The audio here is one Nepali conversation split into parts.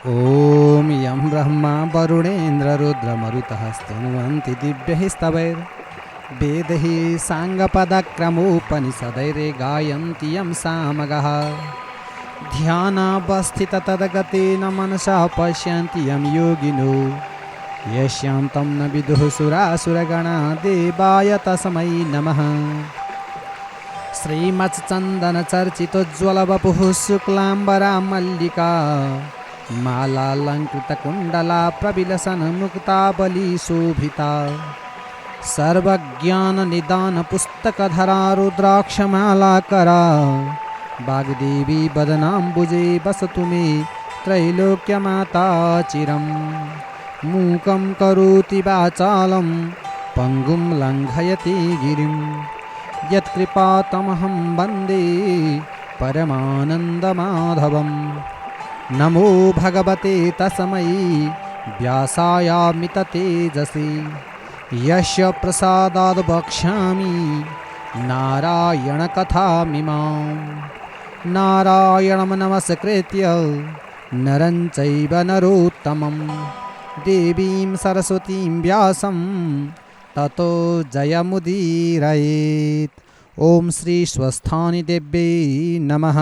ॐ यं ब्रह्मा वरुणेन्द्ररुद्रमरुतः स्तुवन्ति दिव्यैः स्तवैर्वेदैः साङ्गपदक्रमोपनिषदैरे गायन्ति यं सामगः ध्यानावस्थिततद्गतेन मनसा पश्यन्ति यं योगिनो यस्यां तं न विदुः सुरासुरगणा देवाय तस्मै नमः। श्रीमच्चन्दनचर्चितोज्ज्वलवपुः शुक्लाम्बरा मल्लिका मालालङ्कृतकुण्डला प्रविलसन्मुक्ताबलिशोभिता सर्वज्ञाननिदानपुस्तकधरा रुद्राक्षमालाकरा वाग्देवी वदनाम्बुजे वसतु मे त्रैलोक्यमाता चिरम्। मूकं करोति वाचालं पङ्गुं लङ्घयति गिरिं यत्कृपातमहं वन्दे परमानन्दमाधवम्। नमो भगवते तस्मै व्यासायामिततेजसे यस्य प्रसादाद् वक्ष्यामि नारायणकथामिमाम्। नारायणं नमस्कृत्य नरं चैव नरोत्तमं देवीं सरस्वतीं व्यासं ततो जयमुदीरयेत्। ॐ श्री स्वस्थानी देव्यै नमः।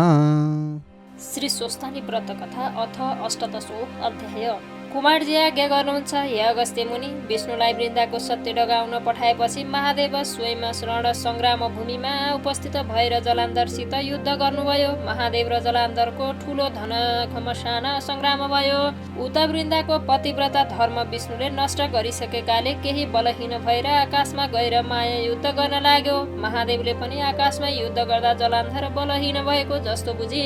श्री स्वस्थानी व्रत कथा अथ अष्टदशो अध्याय। कुमारजी आज्ञा गर्नुहुन्छ, हे अगस्त्य मुनि, विष्णुलाई वृन्दाको सत्य डगाउन पठाएपछि महादेव स्वयं रण सङ्ग्राम भूमिमा उपस्थित भएर जलान्धरसित युद्ध गर्नुभयो। महादेव र जलान्धरको ठुलो धन घमसान सङ्ग्राम भयो। उता वृन्दाको पतिव्रता धर्म विष्णुले नष्ट गरिसकेकाले केही बलहीन भएर आकाशमा गएर माया युद्ध गर्न लाग्यो। महादेवले पनि आकाशमा युद्ध गर्दा जलान्धर बलहीन भएको जस्तो बुझी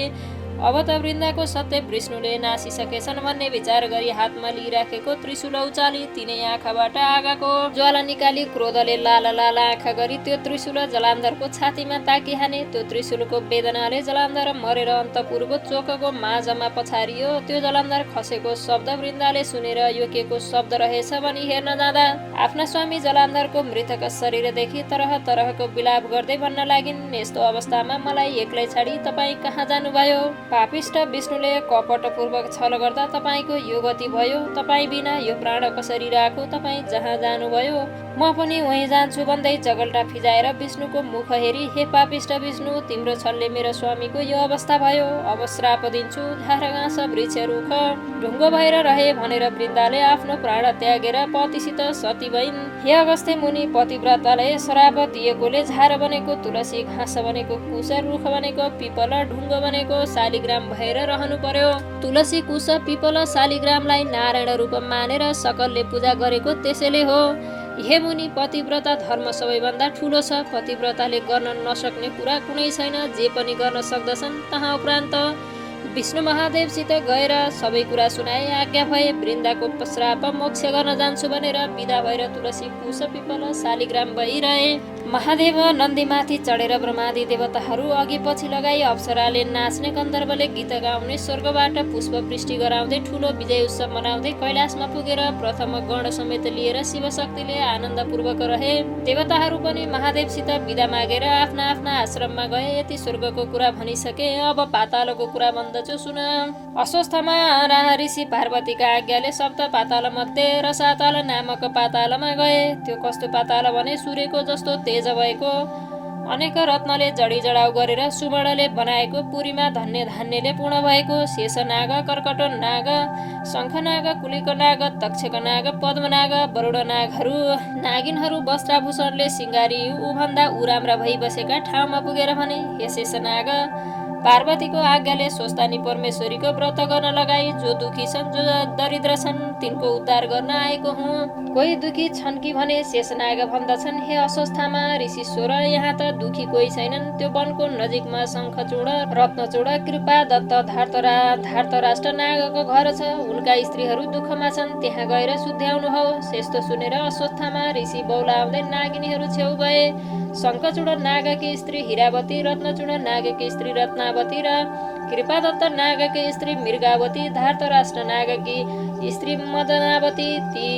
अब त वृन्दाको सत्य विष्णुले नासिसकेछन् भन्ने विचार गरी हातमा लिइराखेको त्रिशूल उचाली तिनै आँखाबाट आगाको ज्वाला निकाली क्रोधले लाल लाल आँखा गरी त्यो त्रिशूल जलान्धरको छातीमा ताकिहाने। त्यो त्रिशूलको वेदनाले जलान्धर मरेर अन्तपुरको चोकको माझमा पछारियो। त्यो जलान्धर खसेको शब्द वृन्दाले सुनेर यो के को शब्द रहेछ भनी हेर्न जाँदा आफ्ना स्वामी जलान्धरको मृतक शरीरदेखि तरह तरहको विलाप गर्दै भन्न लागिन्, यस्तो अवस्थामा मलाई एक्लै छाडी तपाईँ कहाँ जानुभयो? पापिष्ट विष्णुले कपटपूर्वक छल गर्दा तपाईँको यो गति भयो। तपाईँ बिना यो प्राण कसरी राखु? तपाईँ जहाँ जानुभयो म पनि वहीँ जान्छु भन्दै जगल्टा फिजाएर विष्णुको मुख हेरी, हे पापिष्ट विष्णु, तिम्रो छलले मेरो स्वामीको यो अवस्था भयो। अब श्राप दिन्छु, झारघाँस वृक्ष रुख ढुङ्गो भएर रहे भनेर वृन्दाले आफ्नो प्राण त्यागेर पतिसित सती भइन्। हे अगस्त्य मुनि, पतिव्रताले श्राप दिएकोले झार बनेको तुलसी, घाँस बनेको कुश, रुख बनेको पिपल, ढुङ्गो बनेको शालिग्राम भएर रहनु पर्यो। तुलसी, कुश, पिपल, शालिग्रामलाई नारायण रूप मानेर सकलले पूजा गरेको त्यसैले हो। हे मुनि, पतिव्रता धर्म सबैभन्दा ठुलो छ। पतिव्रताले गर्न नसक्ने कुरा कुनै छैन। जे पनि गर्न सक्दछन्। तहाँ उपरान्त विष्णु महादेवसित गएर सबै कुरा सुनाए। आज्ञा भए वृन्दाको श्राप मोक्ष गर्न जान्छु भनेर विदा भएर तुलसी, कुश, पिपल, शालिग्राम भइरहे। महादेव नन्दीमाथि चढेर ब्रह्मादि देवताहरू अघि पछि लगाई अप्सराले नाच्ने, गन्धर्वले गीत गाउने, स्वर्गबाट पुष्प वृष्टि गराउँदै ठुलो विजय उत्सव मनाउँदै कैलाशमा पुगेर प्रथम गण समेत लिएर शिवशक्तिले आनन्दपूर्वक रहे। देवताहरू पनि महादेवसित विदा मागेर आफ्ना आफ्ना आश्रममा गए। यति स्वर्गको कुरा भनिसके, अब पातालको कुरा भन्दछु सुन। अस्वस्थमा ऋषि पार्वतीका आज्ञाले सप्त पाताल मध्ये रसातल नामक पातालमा गए। त्यो कस्तो पाताल भने सूर्यको जस्तो तेज भएको, अनेक रत्नले जडी जडाउ गरेर सुवर्णले बनाएको, पुरीमा धन्य धान्यले पूर्ण भएको, शेषनाग, कर्कट नाग, शङ्खनाग, कुलिक नाग, तक्षक नाग, पद्मनाग, वरुण नागहरू, नागिनहरू वस्त्राभूषणले सिंगारी उभन्दा उराम्रा भई बसेका ठाउँमा पुगेर भने, हे शेषनाग, पार्वतीको आज्ञाले स्वस्थानी परमेश्वरीको व्रत गर्न लगाई। जो दुखी छन्, जो दरिद्र छन्, तिनको उद्धार गर्न आएको हुँ। कोही दुखी छन् कि भने शेषनाग भन्दछन्, हे अस्वस्थामा ऋषिश्वर, यहाँ त दुखी कोही छैनन्। त्यो वनको नजिकमा शङ्खचूड, रत्नचूड, कृपा दत्त धार्तराष्ट्र नागको घर छ। उनका स्त्रीहरू दुःखमा छन्, त्यहाँ गएर शुद्ध्याउनुहोस्। यस्तो सुनेर अस्वस्थामा ऋषि बौलाउँदै नागिनीहरू छेउ गए। शङ्खचूड नागकी स्त्री हिरावती, रत्नचूड नागकी स्त्री रत्नावती र कृपादत्त नागकी स्त्री मृगावती, धार्तराष्ट्र नागकी स्त्री मदनावती, ती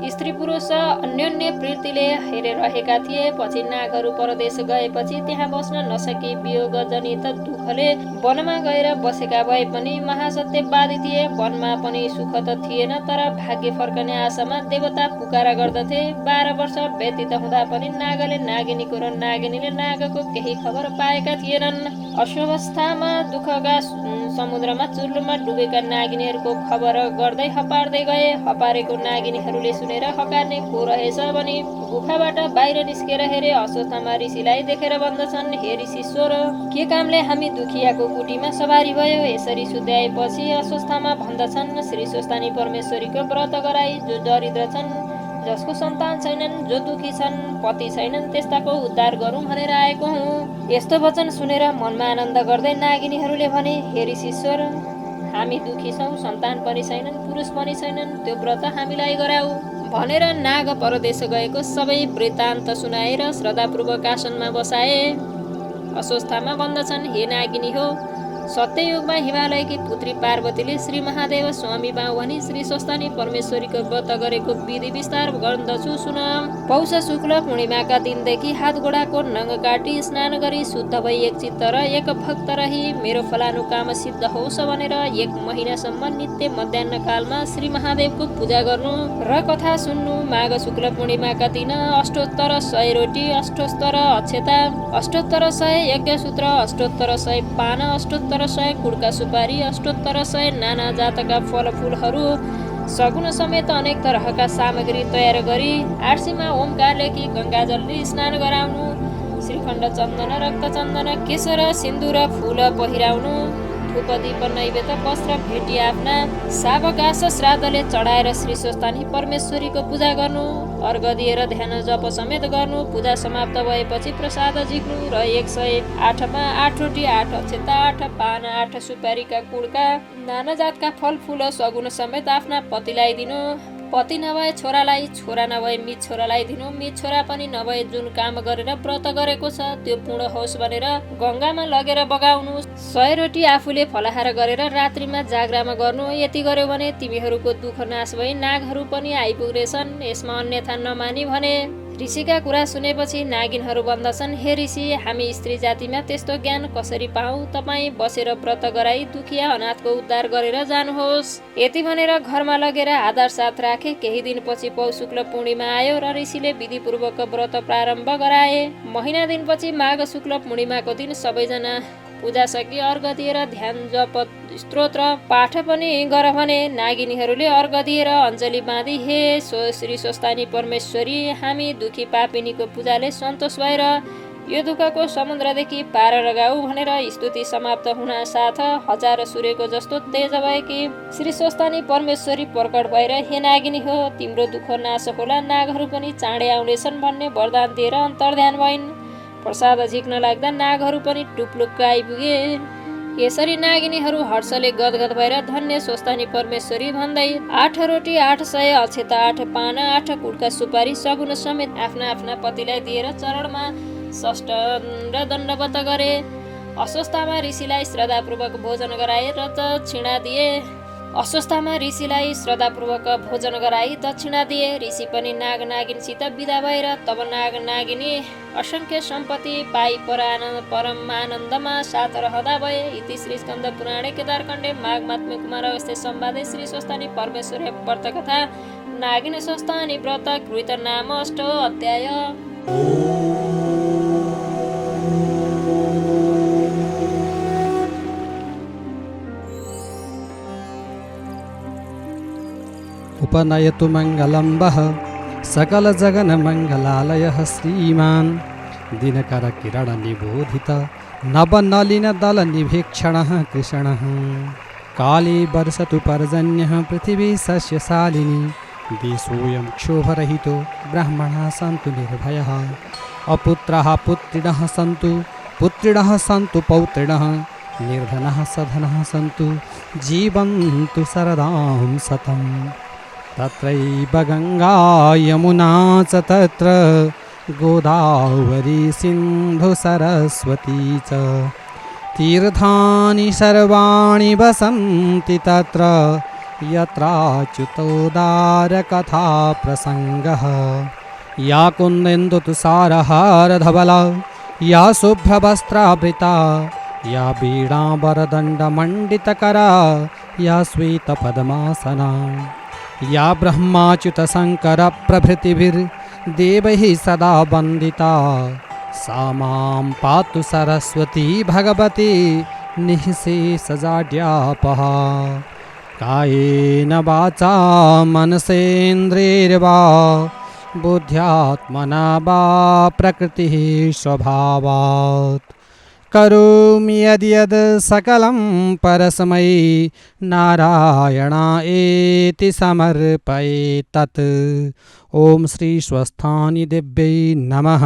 स्त्री पुरुष अन्योन्य प्रीतिले हेरिरहेका थिए। पछि नागहरू परदेश गएपछि त्यहाँ बस्न नसकी वियोग जनित दुःखले वनमा गएर बसेका भए पनि महासत्यवादी थिए। वनमा पनि सुख त थिएन, तर भाग्य फर्कने आशामा देवता पुकारा गर्दथे। 12 वर्ष व्यतीत हुँदा पनि नागले नागिनीको र नागिनीले नागको केही खबर पाएका थिएनन्। अशुवस्थामा दुःखका समुद्रमा चुर्लुमा डुबेका नागिनीहरूको खबर गर्दै हपार्दै गए। हपारेको नागिनीहरूले सुनेर हकार्ने को रहेछ भनी गुफाबाट बाहिर निस्केर हेरे। अश्वत्थामा ऋषिलाई देखेर भन्दछन्, हे ऋषिश्वर, के कामले हामी दुखियाको कुटीमा सवारी भयो? यसरी सुध्याएपछि अश्वत्थामा भन्दछन्, श्री स्वस्थानी परमेश्वरीको व्रत गराई जो दरिद्र छन्, जसको सन्तान छैनन्, जो दुखी छन्, पति छैनन्, त्यस्ताको उद्धार गरौँ भनेर आएको हुँ। यस्तो वचन सुनेर मनमा आनन्द गर्दै नागिनीहरूले भने, हे ऋषिश्वर, हामी दुखी छौँ, सन्तान पनि छैनन्, पुरुष पनि छैनन्, त्यो व्रत हामीलाई गराऊ भनेर नाग परदेश गएको सबै वृत्तान्त सुनाएर श्रद्धापूर्वक आसनमा बसाए। अश्वत्थामा भन्दछन्, हे नागिनी हो, सत्ययुगमा हिमालयकी पुत्री पार्वतीले श्री महादेव स्वामी बाउ भनी श्री स्वस्थानी परमेश्वरीको व्रत गरेको विधि विस्तार गर्दछु सुन। पौष शुक्ल पूर्णिमाका दिनदेखि हात गोडाको नङ काटी स्नान गरी शुद्ध भई एक चित्त र एक भक्त रही मेरो फलानु काम सिद्ध होस् भनेर 1 महिनासम्म नित्य मध्याह्न कालमा श्री महादेवको पूजा गर्नु र कथा सुन्नु। माघ शुक्ल पूर्णिमाका दिन अष्टोत्तर 100 रोटी, अष्टोत्तर अक्षता, अष्टोत्तर 100 यज्ञसूत्र, अष्टोत्तर 100 पान, अष्टोत्तर 100 कुडका सुपारी, अष्टोत्तर 100 नाना जातका फलफुलहरू सगुन समेत अनेक तरहका सामग्री तयार गरी आर्सीमा ओमकार लेखी गङ्गाजलले स्नान गराउनु। श्रीखण्ड, चन्दन, रक्तचन्दन, केशर, सिन्दुर, फूल पहिराउनु। धूप, दीप, नैवेद्य, वस्त्र भेटी आफ्ना सावकाश श्राद्धले चढाएर श्री स्वस्थानी परमेश्वरीको पूजा गर्नु। अर्घ दिएर ध्यान जप समेत गर्नु। पूजा समाप्त भएपछि प्रसाद झिक्नु र 108मा 8 रोटी, 8 अक्षता, 8 पान, 8 सुपारीका कुडका, नाना जातका फलफुल सगुन समेत आफ्ना पतिलाई दिनु। पति नभए छोरालाई, छोरा नभए मित छोरालाई दिनु। मित छोरा पनि नभए जुन काम गरेर व्रत गरेको छ त्यो पूर्ण होस् भनेर गङ्गामा लगेर बगाउनु। 100 रोटी आफूले फलाहार गरेर रात्रिमा जागरामा गर्नु। यति गर्यो भने तिमीहरूको दुःख नाश भई नागहरू पनि आइपुग्नेछन्। यसमा अन्यथा नमानी भने। ऋषिका कुरा सुनेपछि नागिनहरू भन्दछन्, हे ऋषि, हामी स्त्री जातिमा त्यस्तो ज्ञान कसरी पाऊ? तपाईँ बसेर व्रत गराई दुखिया अनाथको उद्धार गरेर जानुहोस्। यति भनेर घरमा लगेर आधार साथ राखे। केही दिनपछि पौष शुक्ल पूर्णिमा आयो र ऋषिले विधिपूर्वक व्रत प्रारम्भ गराए। महिना दिनपछि माघ शुक्ल पूर्णिमाको दिन सबैजना पूजा सकी अर्घ दिएर ध्यान जप स्तोत्र पाठ पनि गर भने नागिनीहरूले अर्घ दिएर अञ्जली बाँधी, हे श्री स्वस्थानी परमेश्वरी, हामी दुखी पापिनीको पूजाले सन्तोष भएर यो दुःखको समुद्रदेखि पार लगाऊ भनेर स्तुति समाप्त हुन साथ 1000 सूर्यको जस्तो तेज भएकी श्री स्वस्थानी परमेश्वरी प्रकट भएर, हे नागिनी हो, तिम्रो दुःख नाश होला, नागहरू पनि चाँडै आउनेछन् भन्ने वरदान दिएर अन्तर्ध्यान भइन्। प्रसाद झिक्न लाग्दा नागहरू पनि टुप्लुक्क आइपुगे। यसरी नागिनीहरू हर्षले गदगद भएर धन्य स्वस्थानी परमेश्वरी भन्दै 8 रोटी, 800 अक्षता, 8 पान, 8 कुडका सुपारी सगुन समेत आफ्ना आफ्ना पतिलाई दिएर चरणमा षष्ठ र दण्डवत गरे। अश्वत्थामा ऋषिलाई श्रद्धापूर्वक भोजन गराए र दक्षिणा दिए। अश्वत्थामा ऋषिलाई श्रद्धापूर्वक भोजन गराई दक्षिणा दिए। ऋषि पनि नाग नागिनसित विदा भएर तब नाग नागिनी असंख्य सम्पत्ति पाई परम आनन्दमा साथ रहँदा भए। इति श्री स्कन्द पुराणे केदारखण्डे माघ महात्म्य कुमार अवस्थे संवादे श्री स्वस्थानी परमेश्वरी व्रत कथा नागिन स्वस्थानी व्रत कृत नाम 8 अध्याय। उपनयतु मङ्गलम्बः सकलजगन्मङ्गलालयः श्रीमान् दिनकरकिरणनिबोधित नवनलिनदलनिभीक्षणः कृष्णः। काले वर्षतु पर्जन्यः पृथिवी सस्यशालिनी देशोऽयं क्षोभरहितो ब्राह्मणाः सन्तु निर्भयः। अपुत्राः पुत्रिणः सन्तु पुत्रिणः सन्तु पौत्रिणः निर्धनः सधनः सन्तु जीवन्तु शरदां शतम्। तत्रैव गङ्गा यमुना च तत्र गोदावरी सिन्धु सरस्वती च तीर्थानि सर्वाणि वसन्ति तत्र यत्राच्युतोदारकथा प्रसङ्गः या कुन्देन्दुतुषारहारधवला या शुभ्रवस्त्रावृता या वीणावरदण्डमण्डितकरा या श्वेतपद्मासना या ब्रह्माच्युतशङ्करप्रभृतिभिर्देवैः सदा वन्दिता सा मां पातु सरस्वती भगवती निःशेषजाड्यापहा कायेन वाचा मनसेन्द्रियैर्वा बुद्ध्यात्मना वा प्रकृतिः स्वभावात् करोमि यद्यद् सकलं परस्मै नारायणायेति समर्पयेत्। ॐ श्री स्वस्थानी देव्यै नमः।